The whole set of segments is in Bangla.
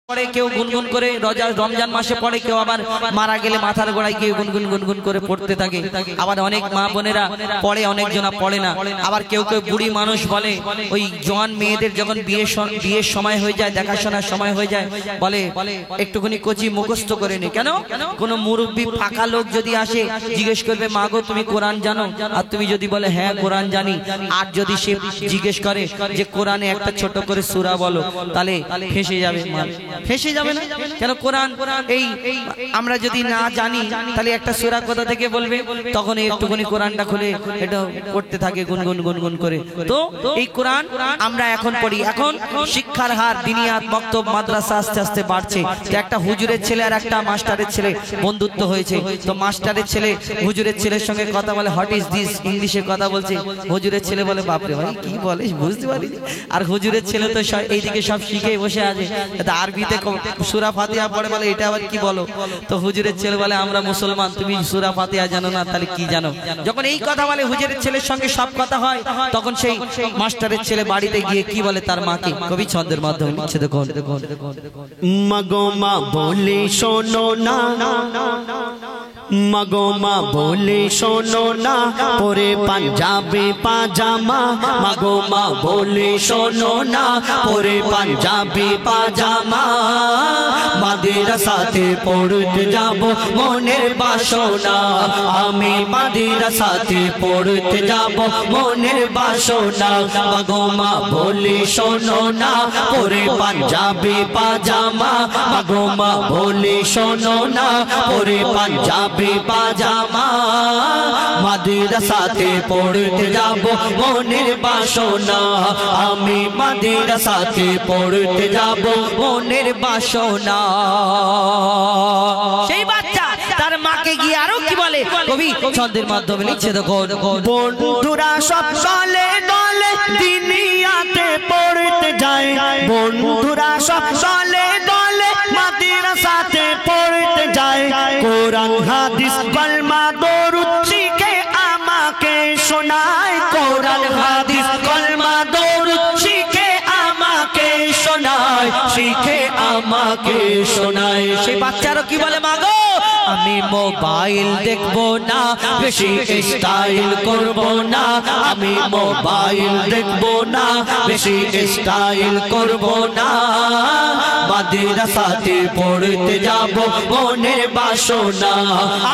পড়ে, কেউ গুনগুন করে রমজান মাসে পড়ে, কেউ আবার মারা গেলে মাথার গোড়ায় গিয়ে গুনগুন গুনগুন করে পড়তে থাকে। আবার অনেক মা বোনেরা পড়ে, অনেক জনা পড়ে না। আবার কেউ কেউ বুড়ি মানুষ বলে ওই জওয়ান মেয়েদের যখন বিয়ের সময় হয়ে যায়, দেখাশোনার সময় হয়ে যায়, বলে একটুখানি কচি মুখস্থ করে নি। কেন? কোনো মুরব্বী ফাঁকা লোক যদি আসে জিজ্ঞেস করবে, মা গো তুমি কোরআন জানো? আর তুমি যদি বলে হ্যাঁ কোরআন জানি, আর যদি সে জিজ্ঞেস করে যে কোরআনে একটা ছোট করে সূরা বলো, তাহলে ফেঁসে যাবে। ফেঁসে যাবে না? কেন? কোরআন এই আমরা যদি না জানি তাহলে একটা সূরা কোথা থেকে বলবে? তখন একটুখানি কোরআনটা খুলে এটা পড়তে থাকে গুনগুন গুনগুন করে। তো এই কোরআন আমরা এখন পড়ি। এখন শিক্ষার হার দিনিয়াত মক্তব মাদ্রাসা আস্তে আস্তে বাড়ছে। তো একটা হুজুরের ছেলে আর একটা মাস্টারের ছেলে বন্ধুত্ব হয়েছে। তো মাস্টারের ছেলে হুজুরের ছেলের সঙ্গে কথা বলে, হোয়াট ইজ দিস, ইংলিশে কথা বলছে। হুজুরের ছেলে বলে, বাপরে ভাই কি বলে বুঝতে পারি। আর হুজুরের ছেলে তো এইদিকে সব শিখে বসে আছে, আরবিতে সূরা ফাতিহা পড়ে, বলে এটা আবার কি বলো? তো হুজুরের ছেলে বলে, আমরা মুসলমান, তুমি সূরা ফাতিহা জানো না, তাহলে কি জানো? যখন এই কথা বলে হুজুরের ছেলের সঙ্গে সব কথা হয়, তখন সেই মাস্টারের ছেলে বাড়িতে গিয়ে কি বলে তার মাকে, কবি ছন্দের মাধ্যমে লিখছে। দেখুন, মাগো মা বলে শোনো না, মাগো মা বলে শোনো না, পরে পাঞ্জাবি পাজামা। মাগো মা বলে শোনো না, পরে পাঞ্জাবি পাজামা। মাদ্রাসাতে পড়তে যাব মনের বাসনা, আমি মাদ্রাসাতে পড়তে যাব মনের বাসনা। মাগো মা বলে শোনো না, পরে পাঞ্জাবি পাজামা। মাগো মা বলে শোনো না, পরে পাঞ্জাবি পাজামা। মাদ্রাসাতে পড়তে যাব মনের বাসনা, আমি মাদ্রাসাতে পড়তে যাব মনের বাসনা। সেই বাচ্চা তার মাকে গিয়ে আরো কি বলে, কবি ছন্দের মাধ্যমে লিখছে। দেখো, বন্ধুরা সব চলে দলে দুনিয়াতে পড়তে যায়, বন্ধুরা সব চলে দলে মাদ্রাসাতে পড়তে যায়। কোরআন হাদিস কলমা দরুদ শিখে আমাকে শোনায়, কোরআন হাদিস কলমা দরুদ শিখে আমাকে শোনায়, শিখে আমাকে শোনায়। সেই বাচ্চারা কি বলে, মাগো আমি মোবাইল দেখবো না, বেশি স্টাইল করবো না। আমি মোবাইল দেখবো না, বেশি স্টাইল করবো না। মাদ্রাসাতে পড়তে যাব মনের বাসনা,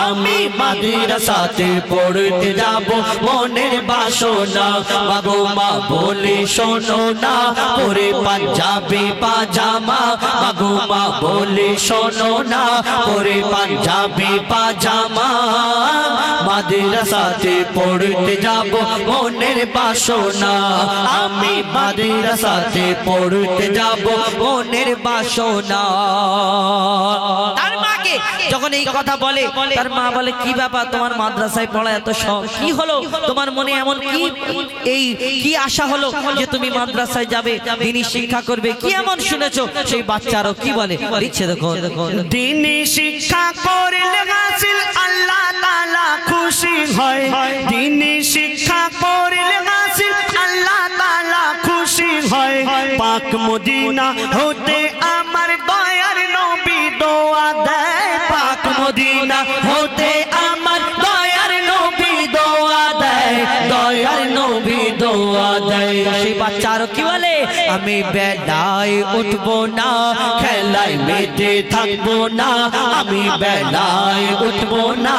আমি মাদ্রাসাতে পড়তে যাব মনের বাসনা। মাগো মা বলে শোনো না, পরে পাঞ্জাবি পাজামা। মাগো মা বলে শোনো না, পরে পাঞ্জাবি পাজামা। মাদ্রাসাতে পড়তে যাব মনের বাসনা, আমি মাদ্রাসাতে পড়তে যাব মনের বাসনা। তার মাকে যখন এই কথা বলে, তার মা বলে, কি ব্যাপার তোমার মাদ্রাসায় পড়া এত শখ, কি হলো তোমার মনে এমন কি, এই কি আশা হলো যে তুমি মাদ্রাসায় যাবে, দ্বীনি শিক্ষা করবে, কি এমন শুনেছো? সেই বাচ্চারও কি বলে লিখছে। দেখো, দ্বীনি শিক্ষা করলে হাসিল আল্লাহ তাআলা খুশি হয়, দ্বীনি শিক্ষা করলে হাসিল আল্লাহ তাআলা খুশি হয়। পাক মদিনা হতে আমার দয়ার নবী দোয়া দেয়, পাক মদিনা হতে আমার দয়ার নবী দোয়া দেয়, দয়ার নবী দোয়া দেয়। সেই বাচ্চারও কি বলে, আমি বেলায় উঠবো না, খেলায় মেতে থাকবো না। আমি বেলায় উঠবো না,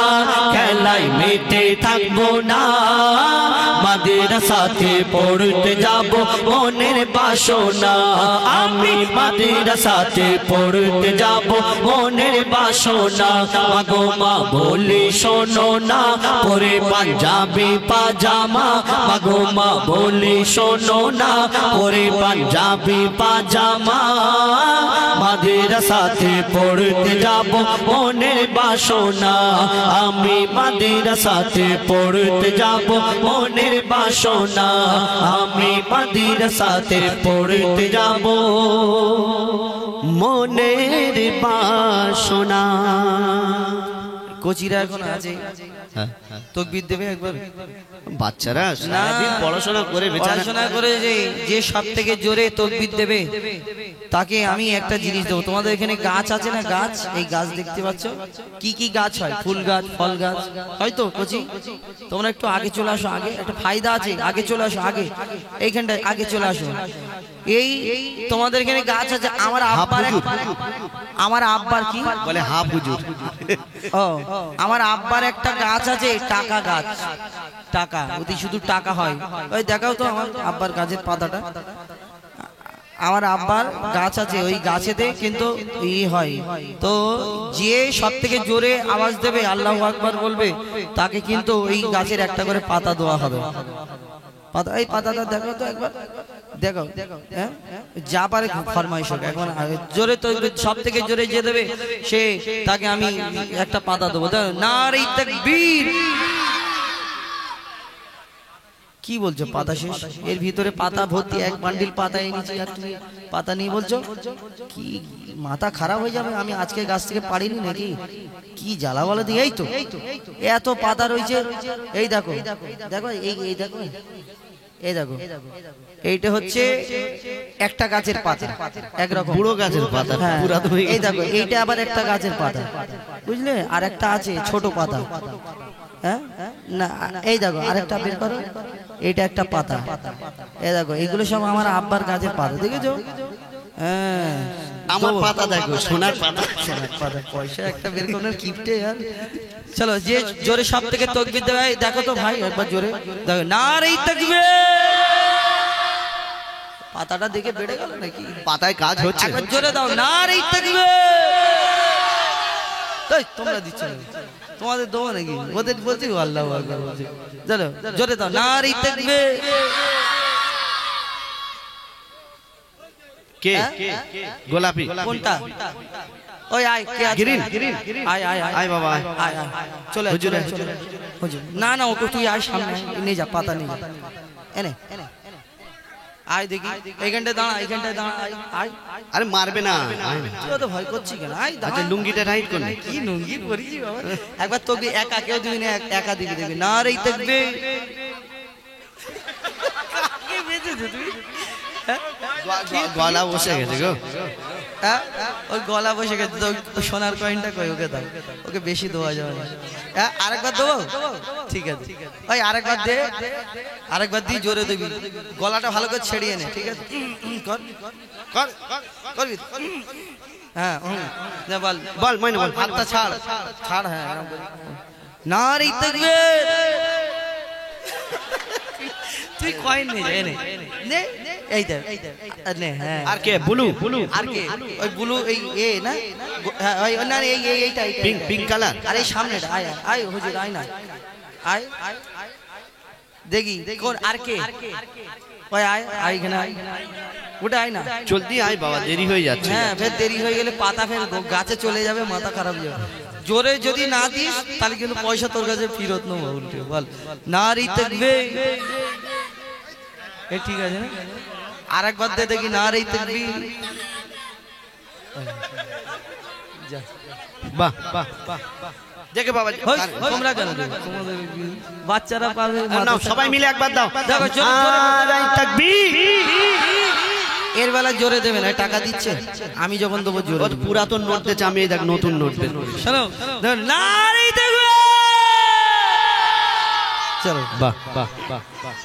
খেলায় মেতে থাকবো না। মাদ্রাসাতে পড়তে যাব মনের বাসনা, আমি মাদ্রাসাতে পড়তে যাব মনের বাসনা। মাগো মা বলে শোনো না, পরে পাঞ্জাবি পাজামা। মাগো মা বলে শোনো না, পরে পাঞ্জাবি পাজামা। মাদ্রাসাতে পড়তে যাব মনের বাসনা, আমি মাদ্রাসাতে পড়তে যাব মনের বাসনা। আমি মাদ্রাসাতে পড়তে যাব মনের বাসনা। কোচিরা এখন আছে, তাকবীর দেবে একবার। বাচ্চারা সারাদিন পড়াশোনা করে পড়াশোনা করে যে সব থেকে জোরে তাকবীর দেবে তাকে আমি একটা জিনিস দেবো। তোমাদের এখানে গাছ আছে না, গাছ, এই গাছ দেখতে পাচ্ছ, কি কি গাছ হয়? ফুল গাছ, ফল গাছ, হয়তো কোচি। তোমরা একটু আগে চলে আসো, আগে একটা ফায়দা আছে, আগে চলে আসো, আগে এইখানটায় আগে চলে আসো। এই তোমাদের এখানে গাছ আছে। আমার আব্বার কি বলে হাফ হুজুর। ও, আমার আব্বার একটা গাছ আছে, টাকা গাছ, টাকা, ওতে শুধু টাকা হয়। ওই দেখাও তো আমার আব্বার গাছের পাতাটা। আমার আব্বার গাছ আছে, ওই গাছেতে কিন্তু হয়। তো যে সব থেকে জোরে আওয়াজ দেবে, আল্লাহু আকবার বলবে, তাকে কিন্তু ওই গাছের একটা করে পাতা দেওয়া হবে। পাতা, এই পাতাটা দেখো তো একবার, দেখো, হ্যাঁ, যা পারে ফরমাইশ হোক, এখন জোরে তো সব থেকে জোরে যে দেবে সে, তাকে আমি একটা পাতা দেবো। নারে তাকবীর। কি বলছো? পাতা শেষ? এর ভিতরে পাতা ভর্তি, এক বান্ডিল পাতা এনেছি, আর তুমি পাতা নিয়ে বলছো? কি মাথা খারাপ হয়ে যাবে? আমি আজকে গাছ থেকে পারিনি নাকি? কি জ্বালা বলে দিয়ে, এই তো এত পাতা রয়েছে। এই দেখো, দেখো, এই দেখো, এই দেখো, এইটা হচ্ছে একটা গাছের পাতা, একরকম বুড়ো গাছের পাতা। এই দেখো, এইটা আবার একটা গাছের পাতা, বুঝলে? আর একটা আছে ছোট পাতা, হ্যাঁ না, এই দেখো আরেকটা বের করো, এটা একটা পাতা। এই দেখো, এগুলো সব আমার আব্বার গাছের পাতা, দেখেছো? হ্যাঁ, আমার পাতা দেখো, সোনার পাতা, সোনার পাতা। পয়সা একটা বের করার কিপটে আর। চলো, যে জোরে সব থেকে তাকবীর দেবে, দেখো তো ভাই একবার জোরে দেখো, নারে তাকবীর। পাতাটা দেখে বেড়ে গেল নাকি? পাতায় কাজ হচ্ছে, একবার জোরে দাও, নারে তাকবীর। তোমরা দিচ্ছ না, তোমাদের দেবো নাকি? ওদের বলছি আল্লাহু আকবার বলছি। চলো জোরে দাও, নারে তাকবীর। কে গোলাপি কোনটা? ওই আয়, কে আছে? গ্রিন। আয় আয় আয় বাবা, আয় আয়, চলে হুজুর, হুজুর। না না, ওকে তুই আয় সামনে, নিয়ে যা, পাতা নিয়ে যা, এনে আয় দেখি, এইখানটায় দাঁড়া, এইখানটায় দাঁড়া, আয়। আরে মারবে না, তুই তো ভয় করছিস কেন? আয়, আচ্ছা লুঙ্গিটা টাইট করুন। কি লুঙ্গি পরিছি বাবা? একবার তোকে একা, কেউ দিবি না, একা দিবি, দেখবি নারে তাকবীর। কি বেঁচেছো তুই? গলা বসে গেছে গো। হ্যাঁ, ওই গলা বসে গেছে তো, সোনার কয়েনটা কই, ওকে দাও, ওকে বেশি দেওয়া যাবে না। হ্যাঁ, আরেকবার দেবো? ঠিক আছে, ওই আরেকবার দে, আরেকবার দিয়ে জোরে দেবি, গলাটা ভালো করে ছেড়িয়ে নে, ঠিক আছে? কর কর করবি? হ্যাঁ, বল বল মইনে বল, হাতটা ছাড়, ছাড়, হ্যাঁ, নারে তাকবীর। তুই কয়েন নিয়ে যা, নে, এই দেখ, নে। হ্যাঁ, আর কে? বুলু, আর কে? ওই ব্লু, এই এ না, হ্যাঁ, ওই না, এইটা পিঙ্ক কালার। আর এই সামনেটা, আয় আয় হুজুর, আয় না, আয় দেখি কোন, আর কে? ওই আয়, এখানে আয়, ওটা আয় না, জলদি আয় বাবা, দেরি হয়ে যাচ্ছে। হ্যাঁ, ফের দেরি হয়ে গেলে পাতা ফের গাছে চলে যাবে, মাথা খারাপ হয়ে যাবে। জোরে যদি না দিস তাহলে কিন্তু পয়সা তোর কাছে ফেরত নেবো উল্টে। বল নারে তাকবীর। এ ঠিক আছে না? আরেকবার দে দেখি, নারে তাকবীর। বাহ বাহ বাহ, দেখে বাবা, তোমরা কেন দেবে? তোমাদের বাচ্চারা পাবে, নাও সবাই মিলে একবার দাও। দেখো জোরে নারে তাকবীর। এর বেলা জোরে দেবে না, টাকা দিচ্ছে, আমি যখন দেবো জোরে। পুরাতন নোট দিচ্ছে, আমি এই দেখ নতুন নোট দেব। শোনো, নারে তাকবীর। চলো, বাহ বাহ বাহ বাহ।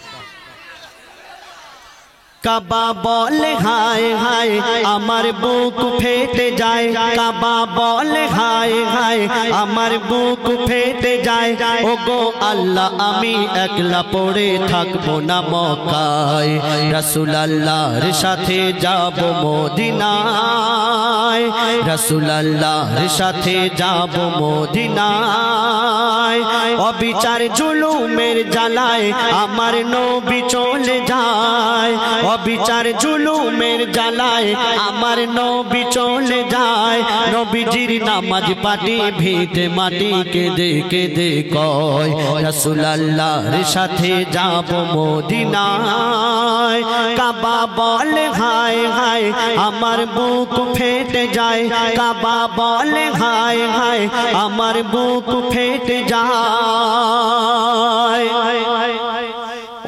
কাবা বলে হায় হায়, আমার বুক ফেটে যায়। কাবা বলে হায় হায়, আমার বুক ফেটে যায়। ওগো আল্লাহ, আমি একলা পড়ে থাকবো না মক্কায়। রাসূল আল্লাহর সাথে যাব মদিনায়। রাসূল আল্লাহর সাথে যাব মদিনায়। অবিচার জুলুমের জ্বালায় আমার নবী চলে যায়। অবিচার জুলুমের জ্বালায় আমার নবী চলে যায়। নবীজির নামাজ পাটি ভিটে মাটি কেঁদে কেঁদে কয়, রাসূল আল্লাহর সাথে যাব মদিনায়। কাবা বলে হায় হায়, আমার বুক ফেটে যায়। কাবা বলে হায় হায় আমার বুক ফেটে যায়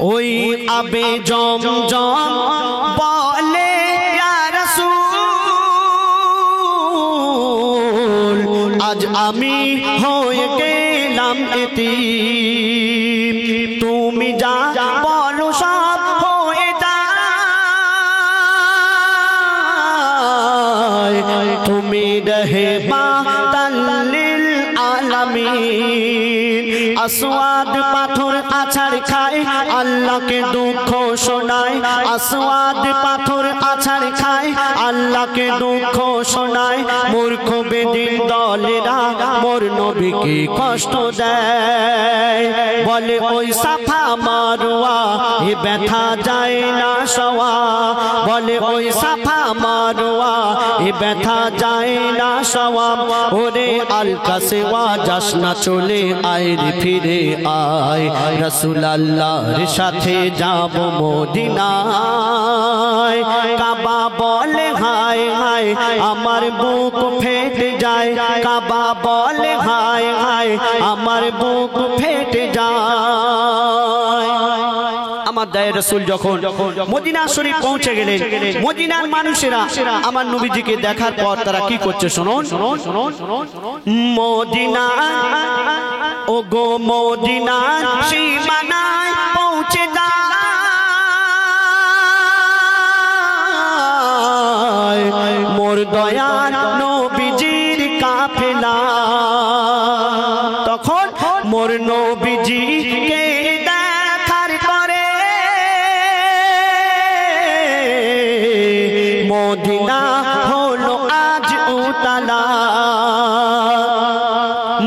ওই আবে জমজম বলে ইয়া রাসূল আজ আমি হয়ে গেলাম এতিম তুমি যা বলো সব হয়ে যায় তুমি রহমাতাল লিল আলামিন আসওয়াদ পাথর আছাড় খায় আল্লাহকে দুঃখ শোনায় আসওয়াদ পাথর আছাড় খায় আল্লাহকে দুঃখ শোনায় মূর্খ বেদিন দলেরা মোর নবীকে কষ্ট দেয় বলে ওই সাফা মারওয়া এ ব্যথা যায় না সওয়া বলে ওই সাফা মারওয়া এ ব্যথা যায় না সওয়া ওরে আল কাসওয়া যাস না চলে আয় রে ফিরে আয় রাসূল আল্লাহর সাথে যাব মদিনায় কাবা বলে হায় হায় আমার বুক ফেটে যায় কাবা বলে হায় হায় আমার বুক ফেটে যায় আমার দায়ের রাসূল যখন মদিনা শরীফ পৌঁছে গেলেন মদিনার মানুষেরা আমার নবীজিকে দেখার পর তারা কি করছে শুনুন মদিনা ও গো মদিনার সীমানায় পৌঁছে যায় মোর দয়ার নবীজির কাফেলা তখন মোর নবীজিকে দেখার করে মদিনা হলো আজ উতালা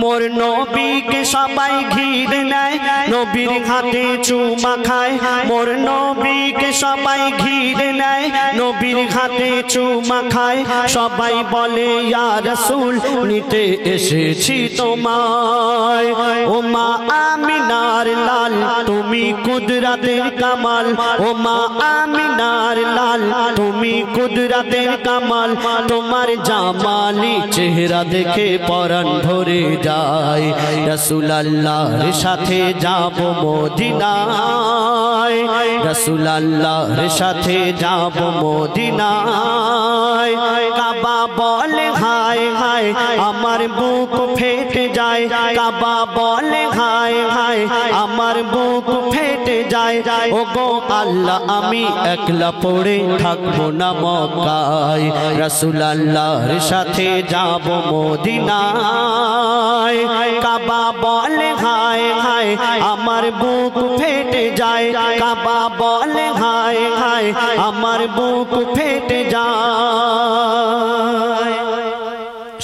মোর নবীকে সবাই ঘিরে নেয় নবীর হাতে চুমা খায় মোর নবীকে সবাই ঘিরে নেয় নবীর হাতে চুমা খায় সবাই বলে ইয়া রাসূল নিতে এসেছি তোমায় ও মা আমিনার লাল তুমি কুদরতের কামাল ও মা আমিনার লাল তুমি কুদরতের কামাল তোমার জামালি চেহারা দেখে পরাণ ভরে যায় রাসূল আল্লাহর সাথে যাব মদিনায় রাসূল আল্লাহর সাথে যাব মদিনায় কাবা বলে হায় হায় আমার বুক ফেটে যায় কাবা বলে হায় হায় আমার বুক ফেটে যায় ও গো আল্লাহ আমি একলা পড়ে থাকবো না মক্কায় রাসূল আল্লাহর সাথে যাব মদিনায় কাবা বলে হায় হায় আমার বুক ফেটে যায় কাবা বলে হায় হায় আমার বুক ফেটে যায়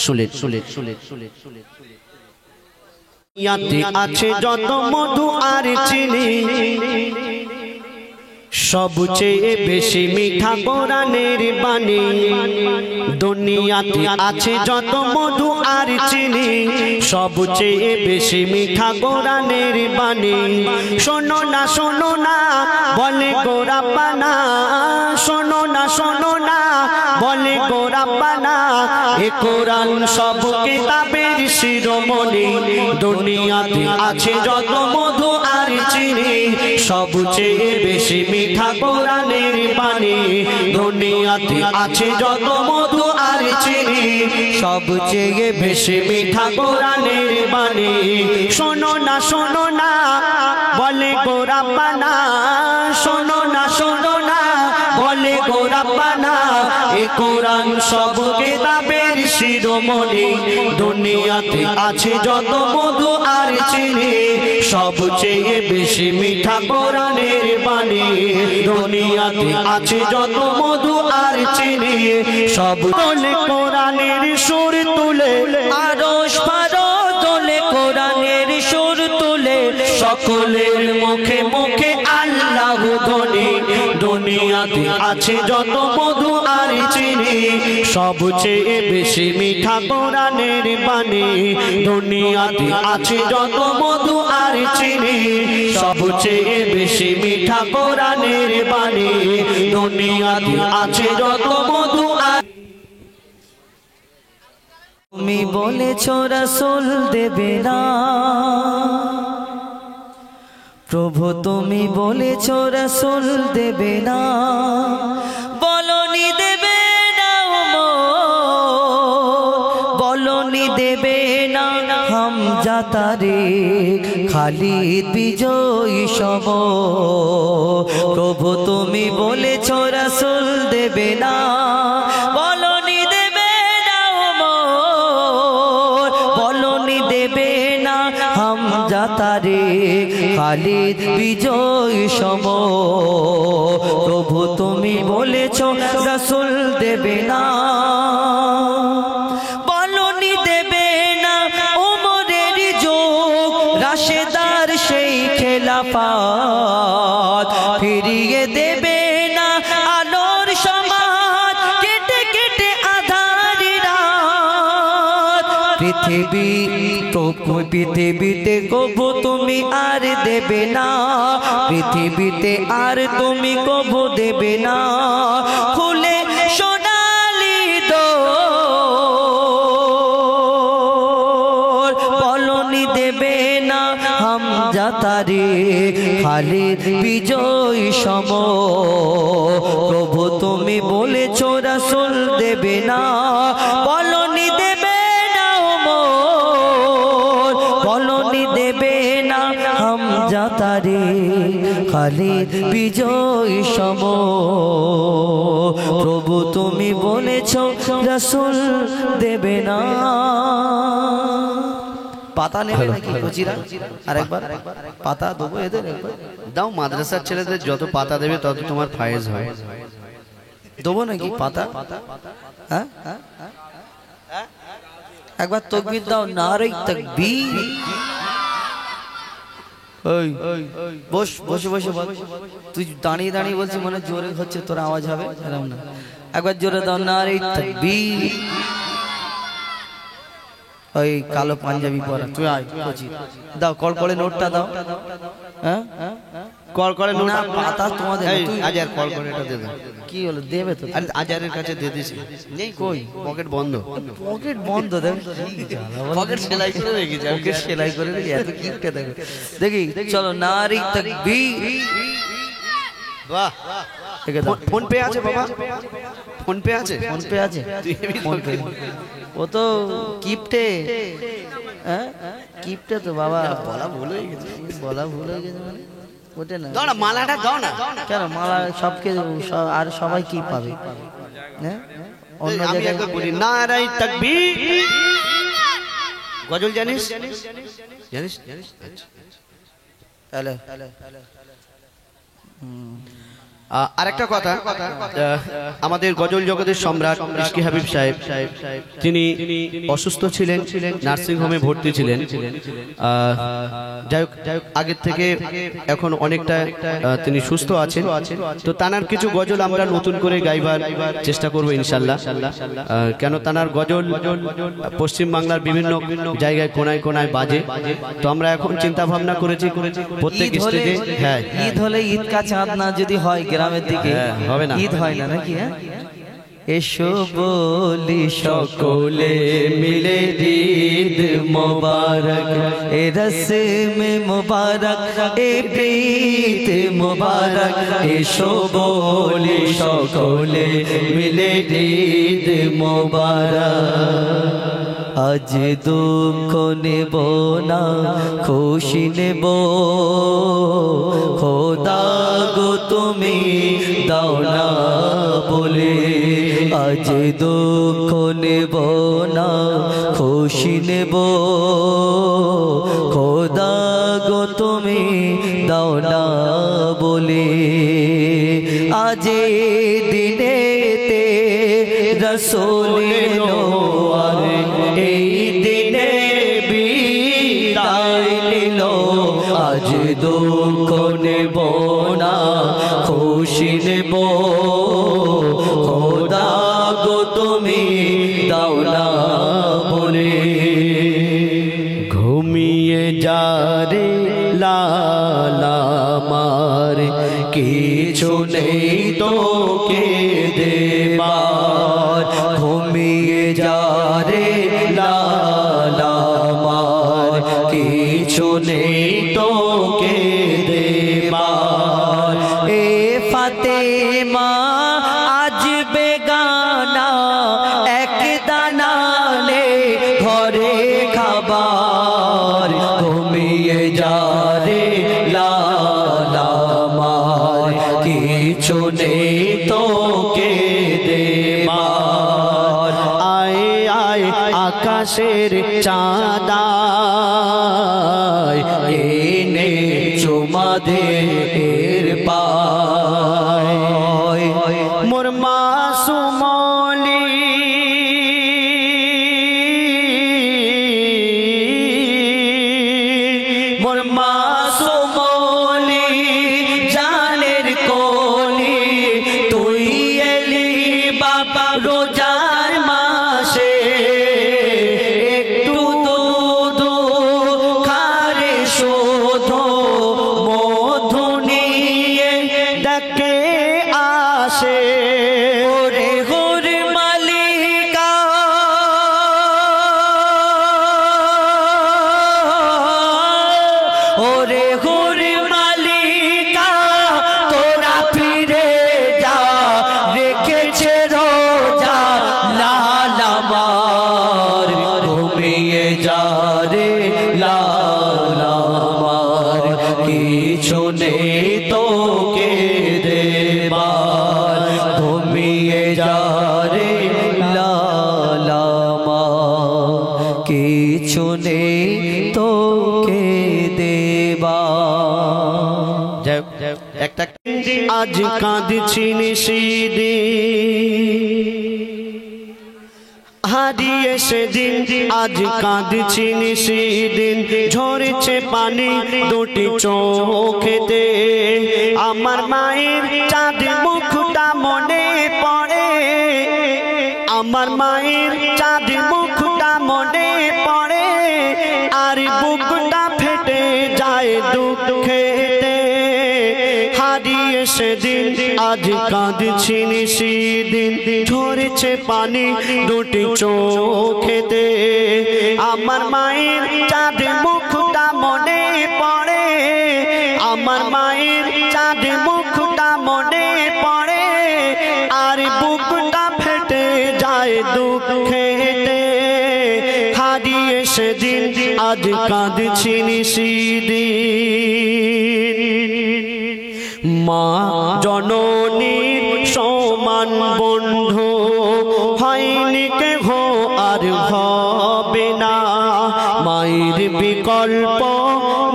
শুলে শুলে শুলে শুলে শুলে ইয়াতে আছে যত মধু আর চিনি সবচেয়ে বেশি মিঠা কোরআনের বাণী দুনিয়াতে আছে যত মধু আর চিনি সবচেয়ে বেশি মিঠা কোরআনের বাণী শোনো না বলে গো রাব্বানা শোনো না বলে গো রাব্বানা এ কোরআন সব কিতাবের শিরোমণি দুনিয়াতে আছে যত মধু আর চিনি সবচেয়ে বেশি মিঠা কোরআনের বাণী দুনিয়াতে আছে যত মধু আর চিনি সবচেয়ে বেশি মিঠা কোরআনের বাণী শোনো না বলে গো রাব্বানা শোনো না বলে গো রাব্বানা এ কোরআন সব কিতাবের শিরোমণি দুনিয়াতে আছে যত মধু আর চিনি সবচেয়ে বেশি মিঠা কোরআনের বাণী দুনিয়াতে আছে যত মধু আর চিনি সব তোলে কোরআনের সুর তুলে আরশ পারো তোলে কোরআনের সুর তুলে সকলের মুখে মুখে আল্লাহ ধ্বনি দুনিয়াতে আছে যত মধু আর চিনি সবচেয়ে বেশি মিঠা কোরআনের বাণী দুনিয়াতে আছে যত মধু আর চিনি সবচেয়ে বেশি মিঠা কোরআনের বাণী দুনিয়াতে আছে যত মধু আর তুমি বলেছ রাসূল দেবে না, প্রভু তুমি বলেছ রাসূল দেবে না, বলনি দেবে না বলনি দেবে না হামজা তারিক খালিদ বিজয়ী সম, প্রভু তুমি বলেছ রাসূল দেবে না, বলনি দেবে না বলনি দেবে না হামজা তারিক খালিদ বিজয়ী সম, প্রভু তুমি বলেছ রাসূল দেবে না, বলনি দেবে না ওমরের যুগ রাশেদার সেই খেলাফত, ফিরিয়ে দেবে না আলোর সমাজ কেটে কেটে আঁধারি রাত, পৃথিবীতে কবু তুমি আর দেবে না, পৃথিবীতে আর তুমি কবু দেবে না, খুলে সোনালি দোর বলনি দেবে না হামজা তারিক খালিদ বিজয়ী সম, প্রভু তুমি বলেছ রাসূল দেবে না, বলনি দেবে না বলনি দেবে না হামজা তারিক খালিদ বিজয়ী সম, প্রভু তুমি বলেছ রাসূল দেবে না। পাতা নেবে নাকি কচিরা? আরেকবার পাতা দেবো এদের, একবার দাও, মাদ্রাসার ছেলেদের যত পাতা দেবে তত তোমার ফায়েজ হয়। দেবো নাকি পাতা? হ্যাঁ একবার তাকবীর দাও, নারে তাকবীর। ওই বস বসে বসে বল, তুই দাঁড়িয়ে দাঁড়িয়ে বলছিস মনে জোরে হচ্ছে, তোর আওয়াজ হবে এরকম না, একবার জোরে দাও নারে তাকবীর। ওই কালো পাঞ্জাবি পরা তুই আয় কচি, দাও কলকলে নোটটা দাও। হ্যাঁ কলকলে নোট না পাতা তোমাদের, তুই আজার কলকলে এটা দে দাও। কি হলো দেবে তো? আর আজারের কাছে দিয়ে দিছি, নেই কই, পকেট বন্ধ, পকেট বন্ধ, দেখ পকেট সেলাই করে রেখেছি, পকেট সেলাই করে রেখে এত কিপটে দেখো। দেখি চলো নারী তাকবীর। বাহ, ফোন পে আছে বাবা? ফোন পে আছে? ফোন পে আছে? ফোন পে ও তো কিপটে, হ্যাঁ কিপটে তো বাবা, বলা ভুল হয়ে গেছে, বলা ভুল হয়ে গেছে মানে ওটা না। দাও না মালাটা, দাও না। কেন মালা সবকে আর সবাই কি পাবে? হ্যাঁ অন্য আমি জায়গায় একবার বলি নারাই তাকবীর। গজল জানিস? জানিস? তাহলে আরেকটা কথা, আমাদের গজল জগতের সম্রাট ইশকি হাবিব সাহেব, তিনি অসুস্থ ছিলেন, নার্সিং হোমে ভর্তি ছিলেন। যাই হোক আগের থেকে এখন অনেকটা তিনি সুস্থ আছেন। তো তানার কিছু গজল আমরা নতুন করে গাইবার চেষ্টা করবো ইনশাল্লাহ। কেন তানার গজল পশ্চিম বাংলার বিভিন্ন জায়গায় কোনায় কোনায় বাজে, তো আমরা এখন চিন্তা ভাবনা করেছি প্রত্যেক স্টেজে, হ্যাঁ ঈদ হলে ঈদ কা চাঁদ না যদি হয় গ্রামের দিকে হবে না, ঈদ হয় না নাকি? হ্যাঁ এসো বলি সকলে মিলে ঈদ মোবারক, এ রসমে মোবারক, এ প্রীত মোবারক, এসো বলি সকলে মিলে ঈদ মোবারক। আজ দুঃখ নেব না খুশি নেব, খোদা গো তুমি দাও না বলে, আজ দুঃখ নেব না খুশি নেব, খোদা গো তুমি দাও না বলে, আজ দিনেতে রাসূল এলো, এই দিনে বিদায় নিল, আজ দুঃখ নেব না খুশি নেব, খোদা গো তুমি দাও না বলে। ঘুমিয়ে যা রে লালা মারে, কিছু নেই তোকে দেবার, ঘুমিয়ে যা রে ঘরে খাবার ঘুমিয়ে যা রে লালা আমার কিছু নেই তোকে দেবার আয় আয় আকাশের চাঁদা এনে চুমা দে এর পায় মোর মাসুমলি মোর মাসুমলি জানের কোলি তুই এলি বাবা রোজার মাসে একটু দুধ খারে শোধো মধু নিয়ে ডাকে আসে ওরে হুর মালিকা ওরে হুর মালিকা তোরা ফিরে যা রেখেছে রোজা লাল আমার ঘুমিয়ে যা রে লাল আমার কিছু নেই তোকে দেবার ঘুমিয়ে যা রে লাল আমার কিছু নেই তোকে দেবার একটা আজ কাঁদছি নিশিদিন হারিয়ে সেদিন আজ কাঁদছি নিশিদিন ঝরছে পানি দুটি চোখেতে আমার মায়ের চাঁদ মুখটা মনে পড়ে আমার মায়ের চাঁদ মুখটা মনে পড়ে আর বুকটা ফেটে যায় দুঃখেতে হারিয়ে সেদিন আজ কাঁদছি নিশিদিন ঝরছে পানি দুটি চোখেতে আমার মায়ের চাঁদ মুখটা মনে পড়ে আমার মায়ের চাঁদ মুখটা মনে পড়ে আর বুকটা ফেটে যায় দুঃখেতে হারিয়ে সেদিন আজ কাঁদছি নিশিদিন মা জননীর সমান বন্ধু হয়নি কেহ আর হবে না মায়ের বিকল্প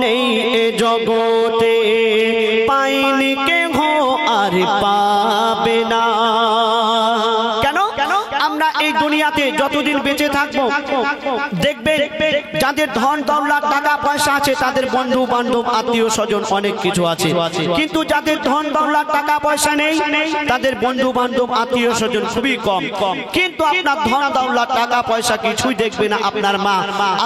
নেই এ জগতে পাইনি কেহ আর পাবে না কেন আমরা এই দুনিয়াতে যতদিন বেঁচে থাকবো দেখবে যাদের ধন দৌলত টাকা পয়সা আছে তাদের বন্ধু বান্ধব আত্মীয় স্বজন অনেক কিছু আছে কিন্তু যাদের ধন দৌলত টাকা পয়সা নেই তাদের বন্ধু বান্ধব আত্মীয় স্বজন খুবই কম কিন্তু আপনার ধন দৌলত টাকা পয়সা কিছুই দেখবে না আপনার মা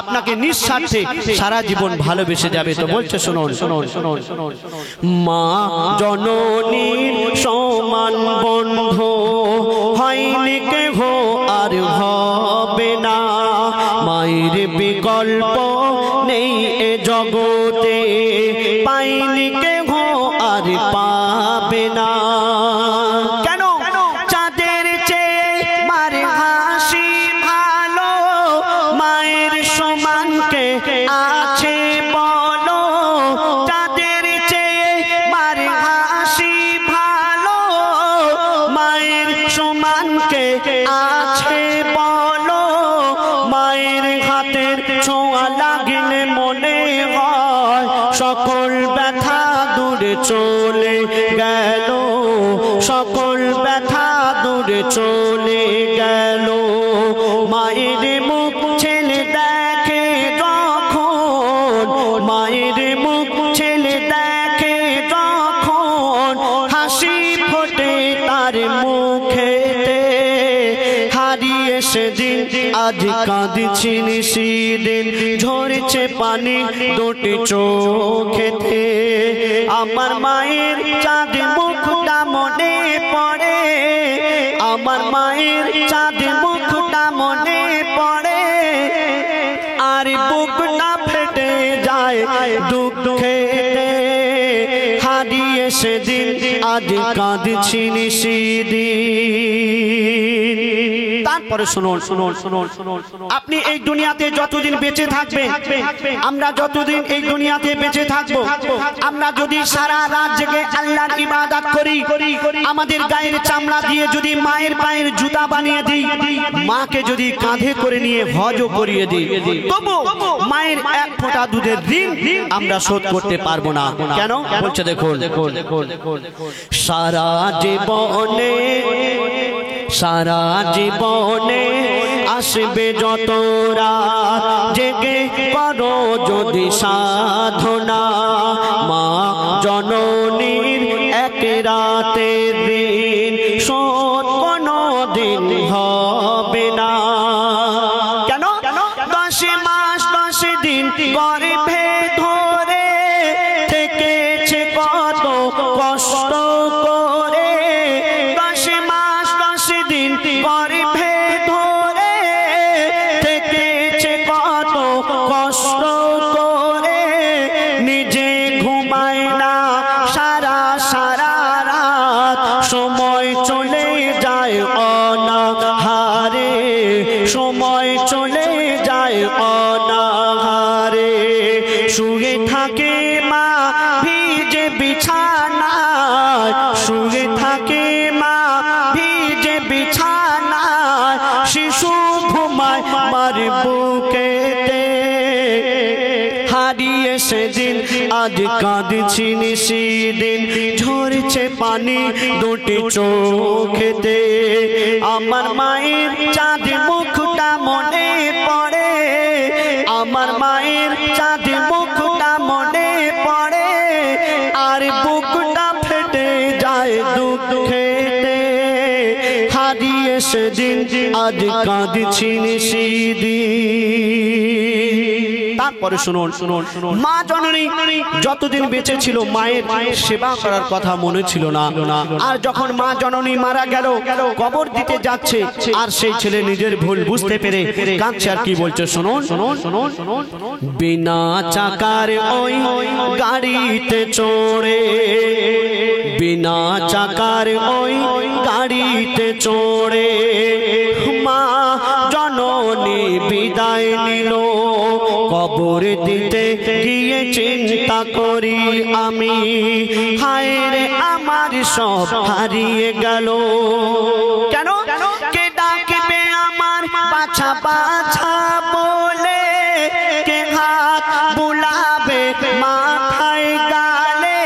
আপনাকে নিঃস্বার্থে সারা জীবন ভালোবেসে যাবে তো বলছে শুনুন শুনুন শুনুন শুনুন মা জননীর সমান বন্ধু হয়নি কেহ আর হবে না মায়ের বিকল্প নেই এ জগতে পাইনি কেহ আর পাবে না কেন চাঁদের চেয়ে মার হাসি ভালো মায়ের সমান কে আছে বলো চাঁদের চেয়ে মার হাসি ভালো মায়ের সমান কে আছে বলো মায়ের হাতের ছোঁয়া লাগলে মনে হয় সকল ব্যথা দূরে চলে গেল সকল ব্যথা দূরে চলে গেল মায়ের মুখ ছেলে দেখে যখন মায়ের মুখ ছেলে দেখে যখন হাসি ফোটে তার মুখেতে হারিয়ে সেদিন আজ কাঁদছি নিশিদিন ঝরছে পানি দুটি চোখেতে আমার মায়ের চাঁদ মুখটা মনে পড়ে আমার মায়ের চাঁদ মুখটা মনে পড়ে আর বুকটা ফেটে যায় দুঃখেতে হারিয়ে সেদিন আজ কাঁদছি নিশিদিন তারপরে শুনুন, আপনি এই দুনিয়াতে যতদিন বেঁচে থাকবেন, আমরা যতদিন এই দুনিয়াতে বেঁচে থাকবো, আমরা যদি সারা রাত জেগে আল্লাহর ইবাদত করি, আমাদের গায়ের চামড়া দিয়ে যদি মায়ের পায়ের জুতা বানিয়ে দিই, মাকে যদি কাঁধে করে নিয়ে হজও করিয়ে দিই, তবু মায়ের এক ফোঁটা দুধের ঋণ আমরা শোধ করতে পারবো না। কেন বলছে দেখুন, সারা জীবনে আসবে যত রাত জেগে করো যদি সাধনা, মা জননীর এক রাতের ঋণ শোধ কোনো দিন হবে না। কেন? 10 মাস 10 দিন গর্ভে ধরে থেকেছে কত কষ্ট করে, 10 মাস 10 দিন গর্ভে ধরে থেকেছে কত কষ্ট করে, নিজে ঘুমায় না সারা রাত, সময় চলে যায় অনাহারে, সময় চলে যায় অনাহারে, শুয়ে থাকে মা ভিজে বিছানায়, শুয়ে থাকে মা ভিজে বিছানায়, শিশু ঘুমায় মার বুকেতে, হারিয়ে সেদিন আজ কাঁদছি নিশিদিন, ঝরছে পানি দুটি চোখেতে, আমার মায়ের চাঁদ মুখটা মনে পড়ে, আমার মায়ের চাঁদ মুখটা মনে পড়ে, আর বুকটা ফেটে যায় দুঃখেতে, হারিয়ে সেদিন আজ কাঁদছি নিশিদিন। তারপরে শুনুন, মা জননী যতদিন বেঁচে ছিল মায়ের সেবা করার কথা মনে ছিল না, আর যখন মা জননী মারা গেল, কবর দিতে যাচ্ছে, আর সেই ছেলে নিজের ভুল বুঝতে পেরে কাঁদছে, আর কি বলছে শুনুন, বিনা চাকার ওই গাড়িতে চড়ে, বিনা চাকার ওই গাড়িতে চড়ে মা জননী বিদায় নিল, কবর দিতে গিয়ে চিন্তা করি আমি, হায় রে আমার সব হারিয়ে গেল। কেন? কে ডাকবে আমার বাছা বাছা বলে, কে হাত বুলাবে মাথায় গালে,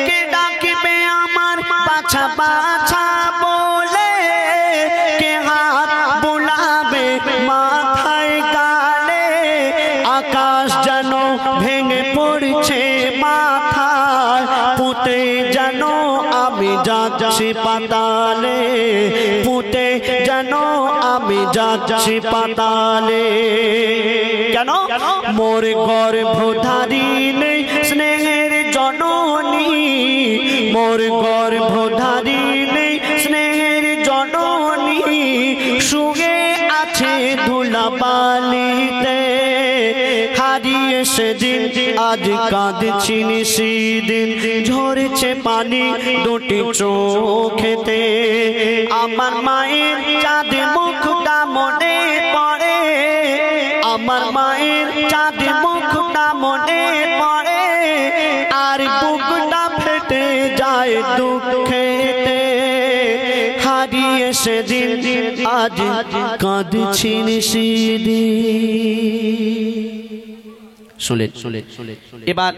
কে ডাকবে আমার বাছা বাছা বলে, কে হাত বুলাবে মাথায় গালে, আকাশ যেন ভেঙে পড়ছে মাথায়, পুঁতে যেন আমি যাচ্ছি পাতালে, পুঁতে যেন আমি যাচ্ছি পাতালে। কেন? মোর গর্ভধারী নেই স্নেহের জননী, মোর গর্ভধারী নেই স্নেহের জননী, শুয়ে আছে ধুলাবালিতে, হারিয়ে সেদিন আজ কাঁদছি নিশিদিন, ঝরছে পানি দুটি চোখেতে, আমার মায়ের চাঁদ মুখটা মনে পড়ে, আমার মায়ের চাঁদ মুখটা মনে পড়ে, আর বুকটা ফেটে যায় দুঃখেতে, হারিয়ে সেদিন আজ কাঁদছি নিশিদিন। শুনলেন? এবার